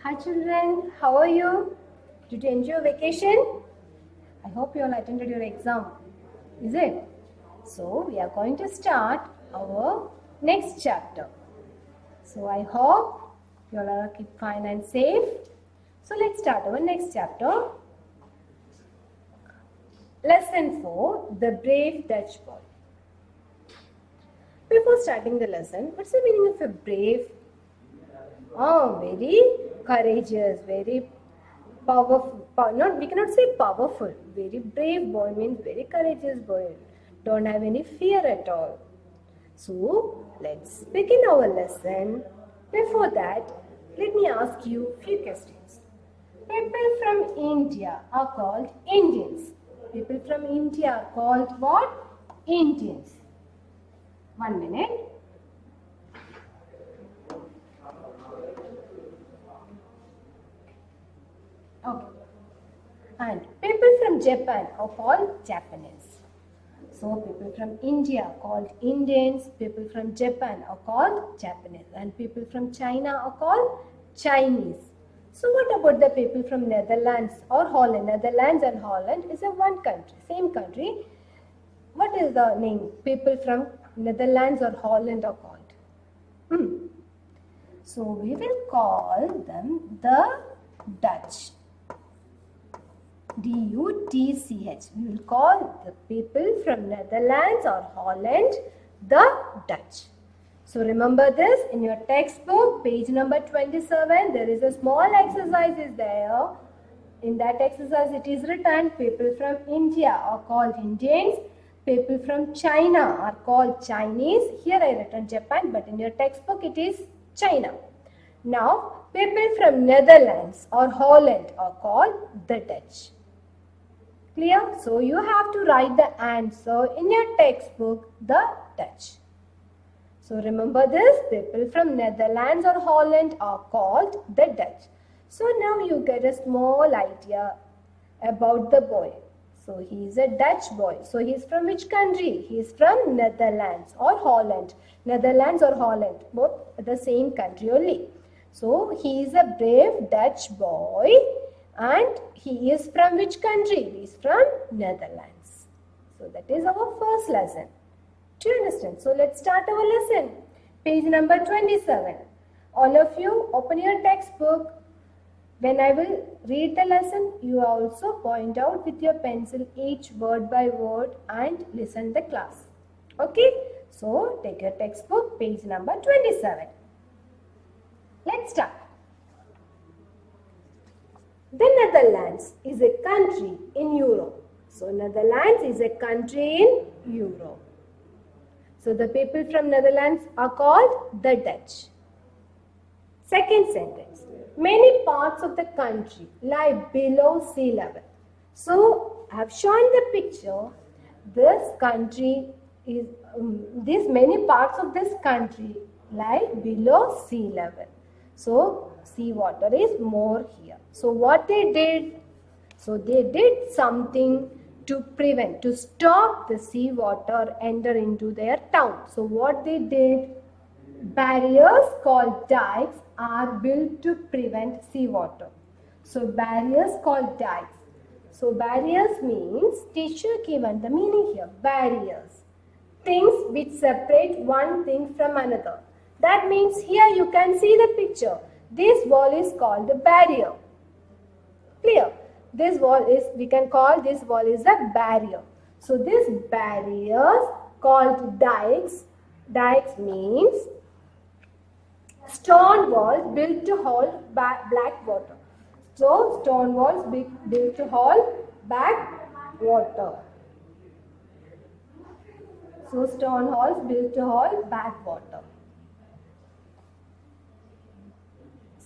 Hi children, how are you? Did you enjoy your vacation? I hope you all attended your exam. Is it? So we are going to start our next chapter. So I hope you all are keep fine and safe. So let's start our next chapter. Lesson 4, The Brave Dutch Boy. Before starting the lesson, what's the meaning of a brave? Oh, very courageous, very powerful. We cannot say powerful. Very brave boy means very courageous boy. Don't have any fear at all. So, let's begin our lesson. Before that, let me ask you a few questions. People from India are called Indians. People from India are called what? Indians. 1 minute. Okay. And people from Japan are called Japanese. So people from India are called Indians, people from Japan are called Japanese, and people from China are called Chinese. So what about the people from Netherlands or Holland? Netherlands and Holland is a one country, same country. What is the name? People from Netherlands or Holland are called? So we will call them the Dutch. D-U-T-C-H. We will call the people from Netherlands or Holland the Dutch. So remember this in your textbook, page number 27. There is a small exercise is there. In that exercise, it is written people from India are called Indians. People from China are called Chinese. Here I written Japan, but in your textbook it is China. Now, people from Netherlands or Holland are called the Dutch. Clear? So you have to write the answer in your textbook, the Dutch. So remember this, people from Netherlands or Holland are called the Dutch. So now you get a small idea about the boy. So he is a Dutch boy. So he is from which country? He is from Netherlands or Holland. Netherlands or Holland, both the same country only. So he is a brave Dutch boy. And he is from which country? He is from Netherlands. So that is our first lesson. Do you understand? So let's start our lesson. Page number 27. All of you open your textbook. When I will read the lesson, you also point out with your pencil each word by word and listen the class. Okay? So take your textbook, page number 27. Let's start. The Netherlands is a country in Europe. So Netherlands is a country in Europe. So the people from Netherlands are called the Dutch. Second sentence. Many parts of the country lie below sea level. So I have shown the picture. This country is, many parts of this country lie below sea level. So seawater is more here. So what they did? So they did something to prevent, to stop the seawater enter into their town. So what they did? Barriers called dikes are built to prevent seawater. So barriers called dikes. So barriers means, teacher given the meaning here, barriers. Things which separate one thing from another. That means here you can see the picture. This wall is called the barrier. Clear? This wall is, we can call this wall is a barrier. So this barriers called dikes. Dikes means stone walls built to hold black water. So stone walls built to hold back water. So stone walls built to hold back water.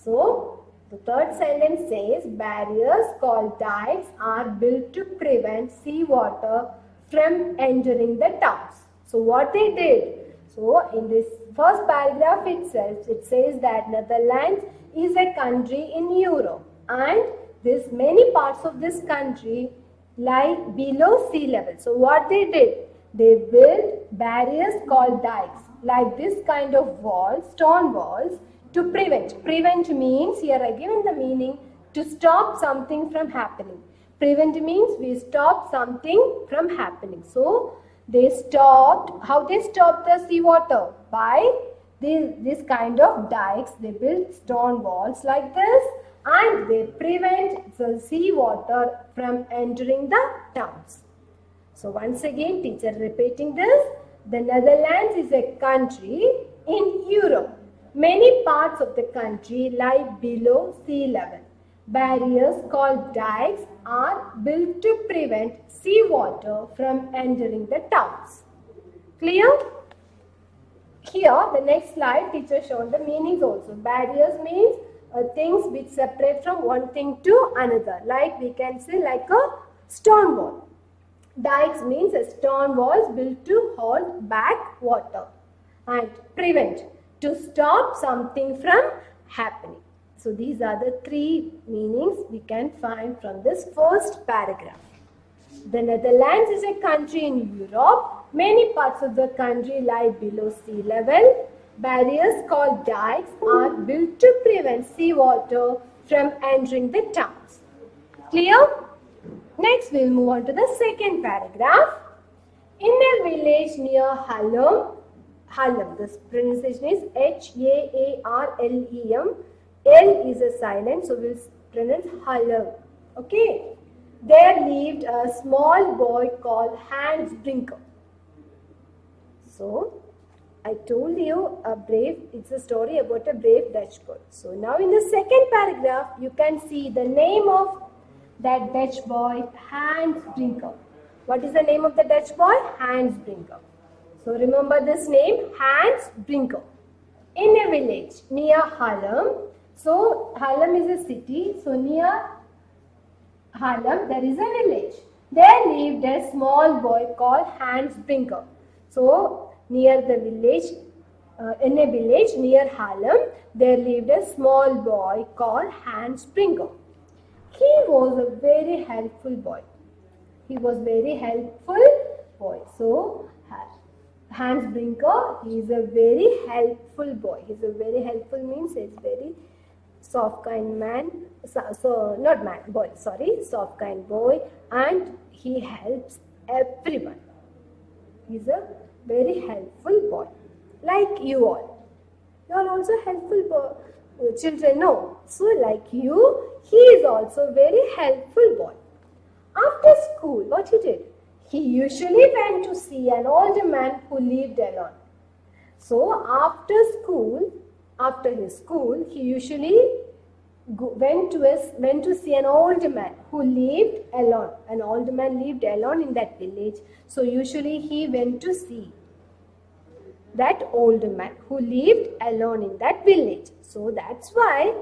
So, the third sentence says, barriers called dikes are built to prevent seawater from entering the towns. So, what they did? So, in this first paragraph itself, it says that Netherlands is a country in Europe and this many parts of this country lie below sea level. So, what they did? They built barriers called dikes, like this kind of walls, stone walls, To prevent. Prevent means, here I given the meaning, to stop something from happening. Prevent means we stop something from happening. So they stopped, how they stopped the seawater? By this kind of dikes. They built stone walls like this and they prevent the seawater from entering the towns. So once again, teacher repeating this. The Netherlands is a country in Europe. Many parts of the country lie below sea level. Barriers called dikes are built to prevent seawater from entering the towns. Clear? Here, the next slide, teacher shown the meanings also. Barriers means things which separate from one thing to another. Like we can say like a stone wall. Dikes means a stone walls built to hold back water. And prevent, to stop something from happening. So these are the three meanings we can find from this first paragraph. The Netherlands is a country in Europe. Many parts of the country lie below sea level. Barriers called dikes are built to prevent seawater from entering the towns. Clear? Next, we will move on to the second paragraph. In a village near Haarlem, this pronunciation is H-A-A-R-L-E-M. L is a silent, so we will pronounce Haarlem. Okay. There lived a small boy called Hans Brinker. So, I told you it's a story about a brave Dutch boy. So, now in the second paragraph, you can see the name of that Dutch boy, Hans Brinker. What is the name of the Dutch boy? Hans Brinker. So remember this name, Hans Brinker. In a village near Haarlem. So Haarlem is a city. So near Haarlem there is a village. There lived a small boy called Hans Brinker. So near the village, in a village near Haarlem, there lived a small boy called Hans Brinker. He was a very helpful boy. He was very helpful boy. So, Hans Brinker, he is a very helpful boy. He is a very helpful means he is very soft kind man. Not man, boy, sorry. Soft kind boy. And he helps everyone. He is a very helpful boy. Like you all. You are also helpful boy. Children know. So like you, he is also very helpful boy. After school, what he did? He usually went to see an older man who lived alone. So after his school, he usually went to see an old man who lived alone. An old man lived alone in that village. So usually he went to see that old man who lived alone in that village. So that's why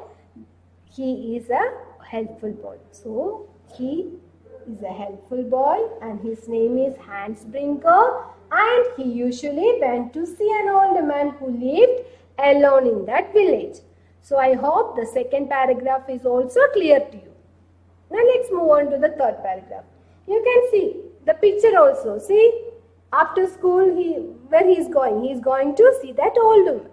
he is a helpful boy. So he is a helpful boy and his name is Hans Brinker, and he usually went to see an old man who lived alone in that village. So I hope the second paragraph is also clear to you. Now let's move on to the third paragraph. You can see the picture also. See, after school where he is going to see that old man.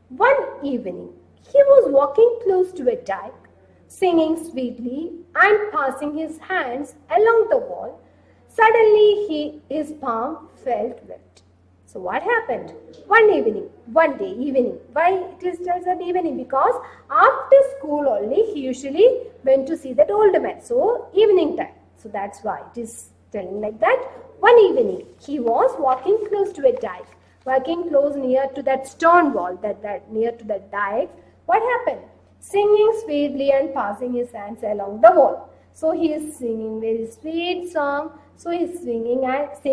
One evening, he was walking close to a dike, singing sweetly and passing his hands along the wall. Suddenly his palm felt wet. So what happened? One day evening. Why it is tells at evening? Because after school only he usually went to see that old man. So evening time. So that's why it is telling like that. One evening he was walking close to a dike, walking close near to that stone wall, that near to that dike. What happened? Singing sweetly and passing his hands along the wall. So he is singing very sweet song. So he is singing and he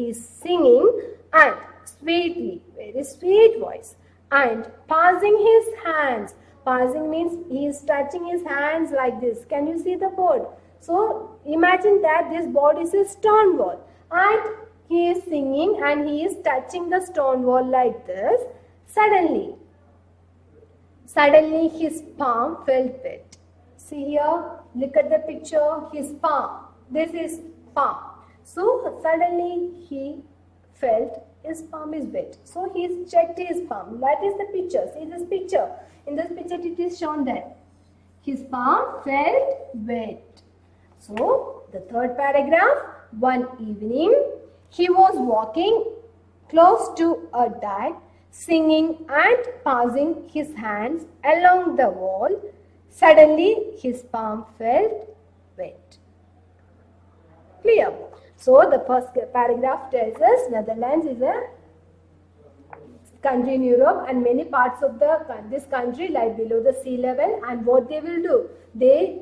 is singing and sweetly, very sweet voice, and passing his hands. Passing means he is touching his hands like this. Can you see the board? So imagine that this board is a stone wall and he is singing and he is touching the stone wall like this. Suddenly his palm felt wet. See here, look at the picture, his palm. This is palm. So suddenly he felt his palm is wet. So he's checked his palm. That is the picture. See this picture. In this picture it is shown that his palm felt wet. So the third paragraph, one evening he was walking close to a dike, singing and passing his hands along the wall. Suddenly his palm felt wet. Clear? So the first paragraph tells us Netherlands is a country in Europe and many parts of this country lie below the sea level, and what they will do, they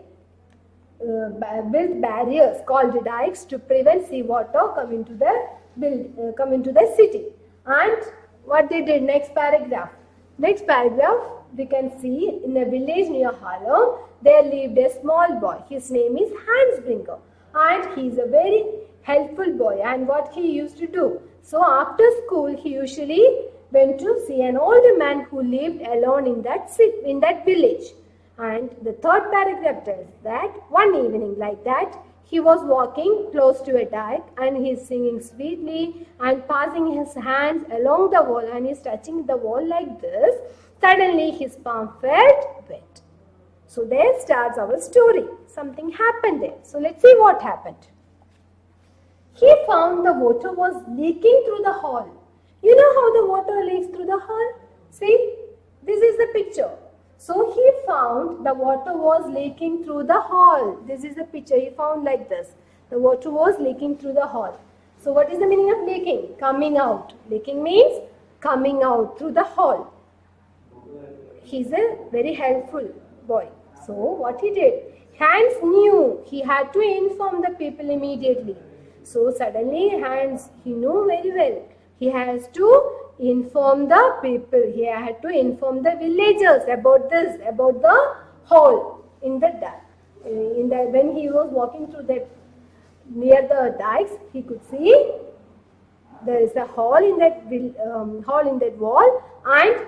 built barriers called dikes to prevent seawater coming to the city. And what they did, next paragraph we can see in a village near Haarlem there lived a small boy. His name is Hans Brinker, and he is a very helpful boy. And what he used to do, so after school he usually went to see an older man who lived alone in that village. And the third paragraph tells that one evening like that, he was walking close to a dike and he is singing sweetly and passing his hands along the wall, and he is touching the wall like this. Suddenly his palm felt wet. So there starts our story. Something happened there. So let's see what happened. He found the water was leaking through the hall. You know how the water leaks through the hall? See, this is the picture. So he found the water was leaking through the hall. This is the picture he found like this. The water was leaking through the hall. So what is the meaning of leaking? Coming out. Leaking means coming out through the hall. He's a very helpful boy. So what he did? Hans knew he had to inform the people immediately. So suddenly Hans, he knew very well. He has to inform the people. He had to inform the villagers about this, about the hole in the dike. When he was walking through that near the dikes, he could see there is a hole in that wall, and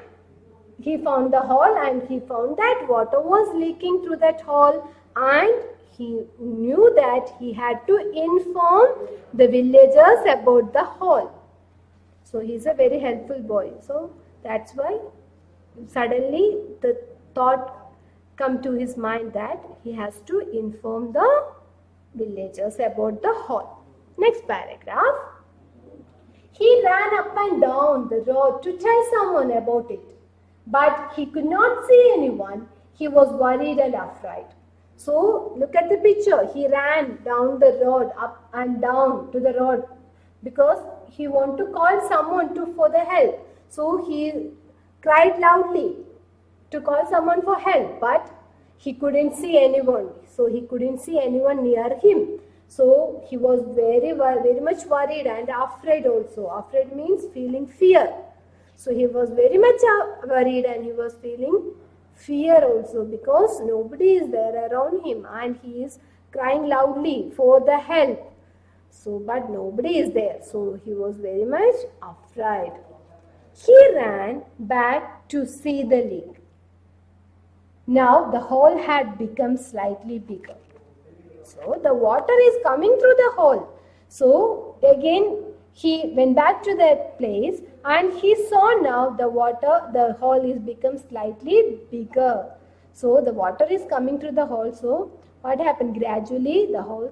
he found the hole and he found that water was leaking through that hole, and he knew that he had to inform the villagers about the hole. So he is a very helpful boy. So that's why suddenly the thought come to his mind that he has to inform the villagers about the hole. Next paragraph. He ran up and down the road to tell someone about it, but he could not see anyone. He was worried and afraid. So look at the picture. He ran down the road, up and down to the road, because he wanted to call someone for the help. So he cried loudly to call someone for help, but he couldn't see anyone. So he couldn't see anyone near him. So he was very much worried and afraid also. Afraid means feeling fear. So he was very much worried and he was feeling fear also, because nobody is there around him and he is crying loudly for the help. So, but nobody is there. So he was very much afraid. He ran back to see the leak. Now the hole had become slightly bigger. So the water is coming through the hole. So again he went back to that place and he saw now the hole is become slightly bigger. So the water is coming through the hole. So what happened? Gradually the hole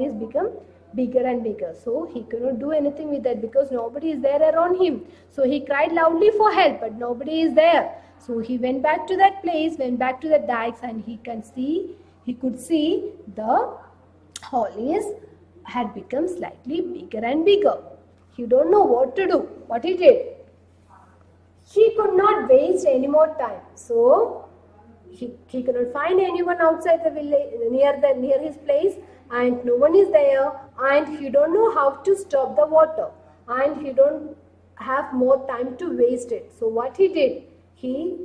is become bigger and bigger. So he cannot do anything with that because nobody is there around him. So he cried loudly for help, but nobody is there. So he went back to that place, went back to the dikes, and he could see the hole had become slightly bigger and bigger. He don't know what to do. What he did? He could not waste any more time. So he could not find anyone outside the village near his place, and no one is there, and he don't know how to stop the water, and he don't have more time to waste it. So what he did? He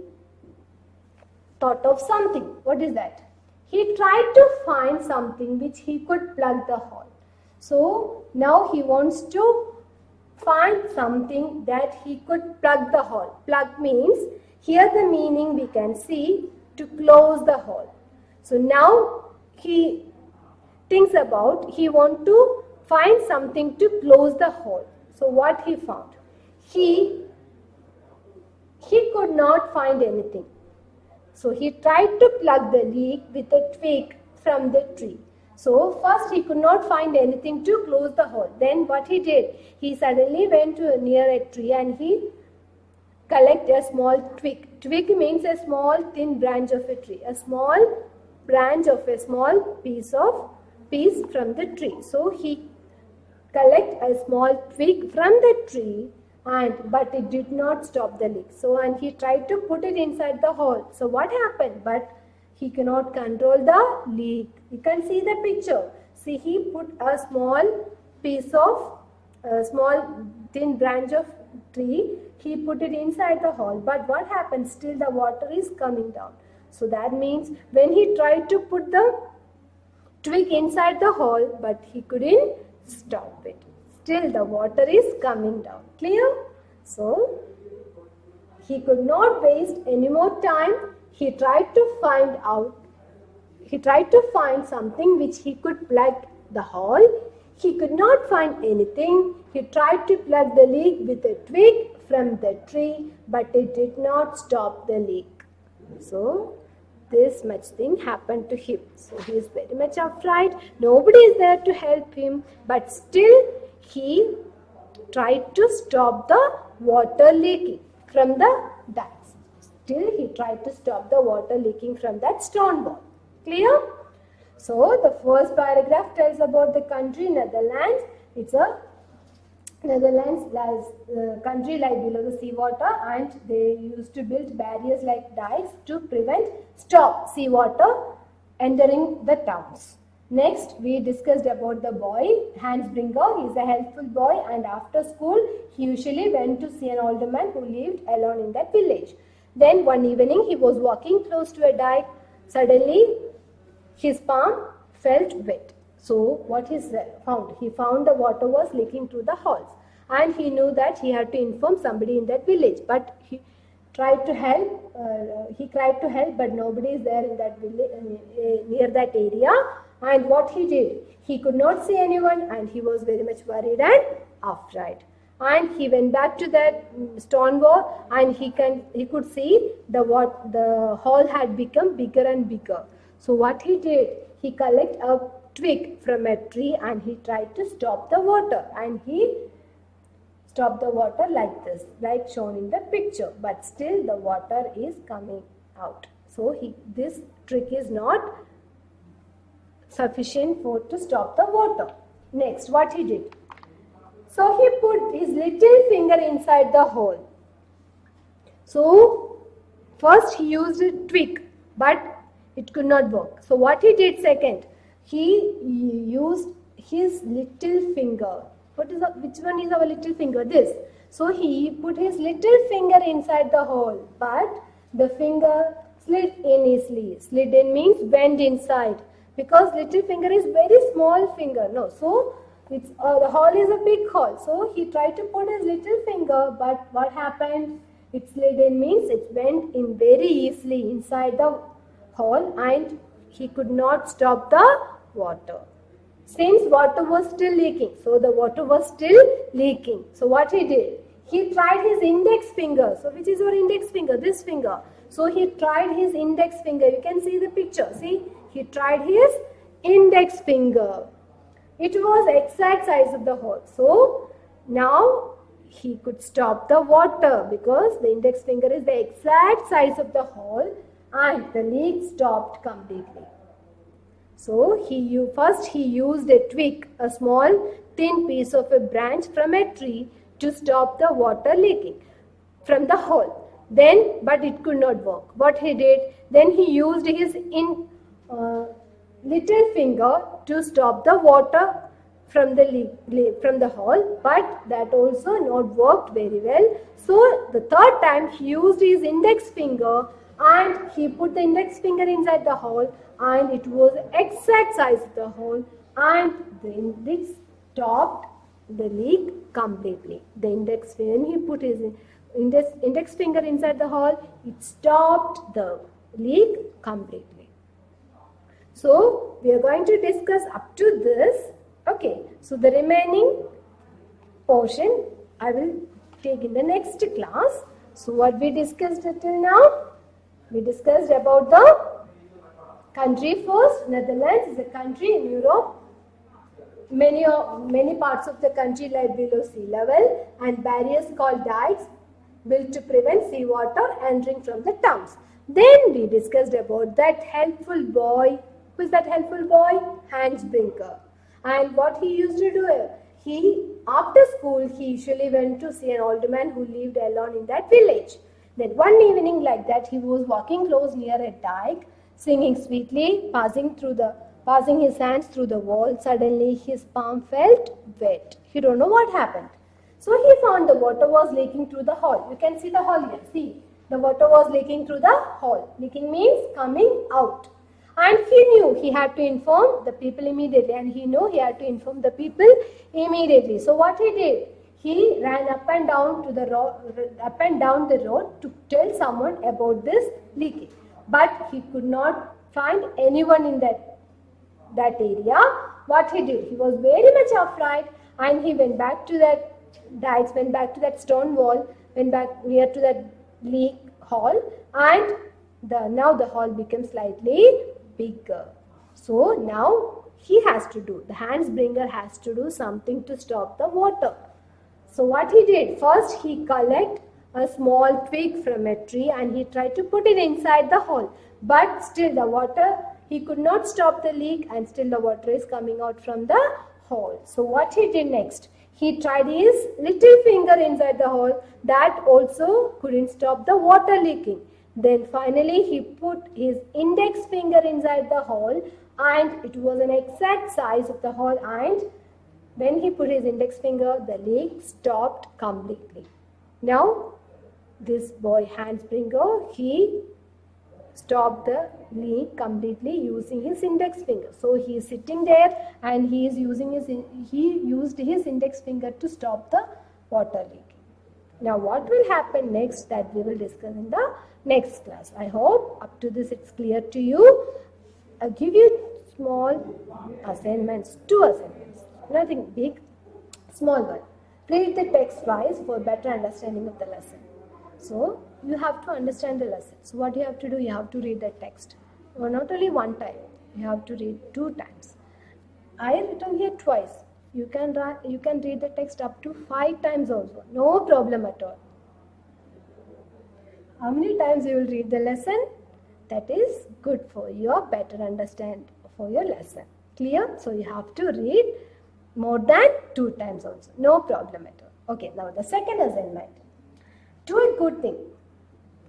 thought of something. What is that? He tried to find something which he could plug the hole. So now he wants to find something that he could plug the hole. Plug means, here the meaning we can see, to close the hole. So now he thinks about, he wants to find something to close the hole. So what he found? He could not find anything. So he tried to plug the leak with a twig from the tree. So first he could not find anything to close the hole. Then what he did? He suddenly went to near a tree and he collected a small twig. Twig means a small thin branch of a tree. A small branch of a small piece from the tree. So he collect a small twig from the tree, but it did not stop the leak. So and he tried to put it inside the hole. So what happened? But he cannot control the leak. You can see the picture. See, he put a small piece of a small thin branch of tree. He put it inside the hole. But what happened? Still the water is coming down. So that means when he tried to put the twig inside the hole, but he couldn't stop it. Still the water is coming down. Clear? So he could not waste any more time. He tried to find something which he could plug the hole. He could not find anything. He tried to plug the leak with a twig from the tree, but it did not stop the leak. So this much thing happened to him. So he is very much afraid. Nobody is there to help him, but still he tried to stop the water leaking from the ducts. Still he tried to stop the water leaking from that stone wall. Clear? So the first paragraph tells about the country Netherlands. It's a Netherlands country like below the seawater, and they used to build barriers like dikes to stop seawater entering the towns. Next, we discussed about the boy, Hans Bringer. He is a helpful boy, and after school, he usually went to see an older man who lived alone in that village. Then one evening, he was walking close to a dike. Suddenly, his palm felt wet. So what he found? He found the water was leaking through the holes, and he knew that he had to inform somebody in that village. But he tried to help. But nobody is there in that village, near that area. And what he did? He could not see anyone, and he was very much worried and afraid. And he went back to that stone wall, and he could see the hole had become bigger and bigger. So what he did? He collected a twig from a tree and he tried to stop the water, and he stopped the water like this, like shown in the picture, but still the water is coming out. So this trick is not sufficient to stop the water. Next, what he did? So he put his little finger inside the hole. So first he used a twig, but it could not work. So what he did second? He used his little finger. Which one is our little finger? This. So he put his little finger inside the hole, but the finger slid in easily. Slid in means went inside, because little finger is very small finger. No, so it's the hole is a big hole. So he tried to put his little finger, but what happened? It slid in means it went in very easily inside the hole, and he could not stop the water. Since water was still leaking, so the water was still leaking. So what he did? He tried his index finger. So which is your index finger? This finger. So he tried his index finger. You can see the picture. See, he tried his index finger. It was exact size of the hole. So now he could stop the water, because the index finger is the exact size of the hole, and the leak stopped completely. So first he used a twig, a small thin piece of a branch from a tree, to stop the water leaking from the hole. But it could not work. What he did? Then he used his little finger to stop the water from the hole, but that also not worked very well. So the third time he used his index finger, and he put the index finger inside the hole, and it was exact size of the hole, and it stopped the leak completely. When he put his index finger inside the hole, it stopped the leak completely. So we are going to discuss up to this. Okay, so the remaining portion I will take in the next class. So what we discussed till now? We discussed about the country first. Netherlands is a country in Europe. Many parts of the country lie below sea level, and barriers called dikes built to prevent seawater entering from the towns. Then we discussed about that helpful boy. Who is that helpful boy? Hans Brinker. And what he used to do? After school, he usually went to see an old man who lived alone in that village. Then one evening like that, he was walking close near a dike, singing sweetly, passing his hands through the wall. Suddenly, his palm felt wet. He don't know what happened. So he found the water was leaking through the hole. You can see the hole here. See, the water was leaking through the hole. Leaking means coming out. And he knew he had to inform the people immediately. And he knew he had to inform the people immediately. So what he did? He ran up and down the road to tell someone about this leaking. But he could not find anyone in that area. What he did? He was very much afraid, and he went back to that dikes, went back to that stone wall, went back near to that leak hole, and now the hole became slightly bigger. So now the Hans Bringer has to do something to stop the water. So what he did? First he collected a small twig from a tree and he tried to put it inside the hole. But still the water, he could not stop the leak, and still the water is coming out from the hole. So what he did next? He tried his little finger inside the hole. That also couldn't stop the water leaking. Then finally he put his index finger inside the hole, and it was an exact size of the hole, and when he put his index finger, the leak stopped completely. Now this boy Hans Bringer, he stopped the leak completely using his index finger. So he is sitting there and he used his index finger to stop the water leaking. Now what will happen next, that we will discuss in the next class. I hope up to this it's clear to you. I'll give you small assignments, 2 assignments, nothing big, small one. Read the text twice for better understanding of the lesson. So you have to understand the lesson. So what you have to do, you have to read the text. Or not only one time, you have to read 2 times. I have written here twice. You can read the text up to 5 times also. No problem at all. How many times you will read the lesson? That is good for your better understand for your lesson. Clear? So you have to read more than 2 times also. No problem at all. Okay, now the second assignment. Do a good thing.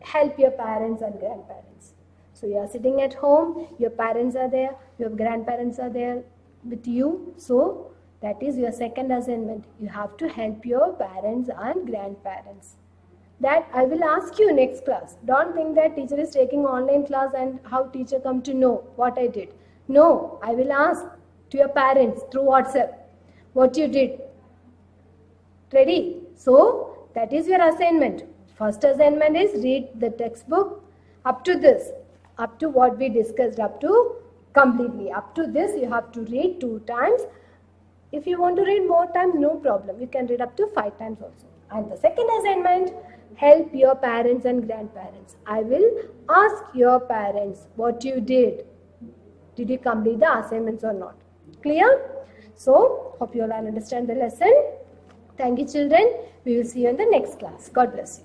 Help your parents and grandparents. So you are sitting at home, your parents are there, your grandparents are there with you. So that is your second assignment. You have to help your parents and grandparents. That I will ask you next class. Don't think that teacher is taking online class and how teacher come to know what I did. No, I will ask to your parents through WhatsApp what you did. Ready? So that is your assignment. First assignment is read the textbook up to this, up to what we discussed, up to completely. Up to this you have to read 2 times. If you want to read more times, no problem. You can read up to 5 times also. And the second assignment, help your parents and grandparents. I will ask your parents what you did. Did you complete the assignments or not? Clear? So, hope you all understand the lesson. Thank you, children. We will see you in the next class. God bless you.